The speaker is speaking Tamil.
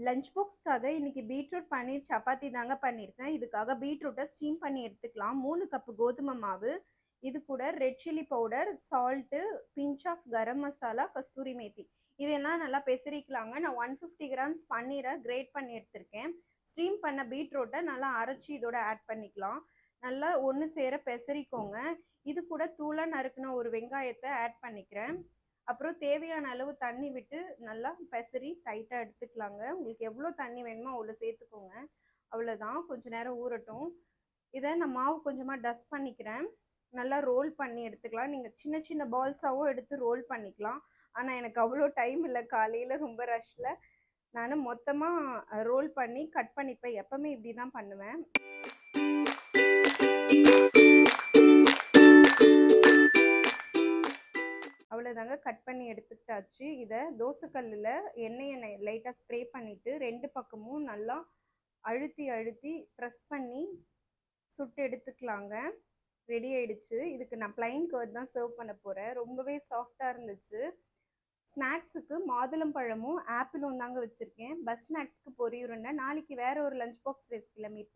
லஞ்ச் பாக்ஸ்க்காக இன்னைக்கு பீட்ரூட் பன்னீர் சப்பாத்தி தாங்க பண்ணியிருக்கேன். இதுக்காக பீட்ரூட்டை ஸ்டீம் பண்ணி எடுத்துக்கலாம். 3 கப்பு கோதுமை மாவு, இது கூட red chilli powder, salt, pinch of garam masala, kasturi methi இதெல்லாம் நல்லா பெசரிக்கலாங்க. நான் 150 கிராம்ஸ் பன்னீரை கிரேட் பண்ணி எடுத்திருக்கேன். ஸ்டீம் பண்ண பீட்ரூட்டை நல்லா அரைச்சி இதோட ஆட் பண்ணிக்கலாம். நல்லா ஒன்று சேர பெசரிக்கோங்க. இது கூட தூளா நறுக்குன ஒரு வெங்காயத்தை ஆட் பண்ணிக்கிறேன். அப்புறம் தேவையான அளவு தண்ணி விட்டு நல்லா பெசரி டைட்டாக எடுத்துக்கலாங்க. உங்களுக்கு எவ்வளோ தண்ணி வேணுமோ அவ்வளோ சேர்த்துக்கோங்க. அவ்வளோதான், கொஞ்சம் நேரம் ஊறட்டும். இதை நான் மாவு கொஞ்சமாக டஸ்ட் பண்ணிக்கிறேன். நல்லா ரோல் பண்ணி எடுத்துக்கலாம். நீங்கள் சின்ன சின்ன பால்ஸாகவும் எடுத்து ரோல் பண்ணிக்கலாம். ஆனால் எனக்கு அவ்வளோ டைம் இல்லை, காலையில் ரொம்ப ரஷ்ஷில் நான் மொத்தமாக ரோல் பண்ணி கட் பண்ணிப்பேன். எப்போவுமே இப்படி தான் பண்ணுவேன். அவ்வளோதாங்க, கட் பண்ணி எடுத்துக்கிட்டாச்சு. இதை தோசைக்கல்லில் எண்ணெயை லைட்டாக ஸ்ப்ரே பண்ணிவிட்டு 2 பக்கமும் நல்லா அழுத்தி அழுத்தி ப்ரெஸ் பண்ணி சுட்டு எடுத்துக்கலாங்க. ரெடி ஆயிடுச்சு. இதுக்கு நான் ப்ளைன் கர்ட் தான் சர்வ் பண்ண போகிறேன். ரொம்பவே சாஃப்டாக இருந்துச்சு. ஸ்நாக்ஸுக்கு மாதுளம்பழமும் ஆப்பிளும் தாங்க வச்சுருக்கேன். பஸ் ஸ்நாக்ஸ்க்கு பொரி உருண்டை. நாளைக்கு வேறு ஒரு லஞ்ச் பாக்ஸ் ரெசிபியில் மீட்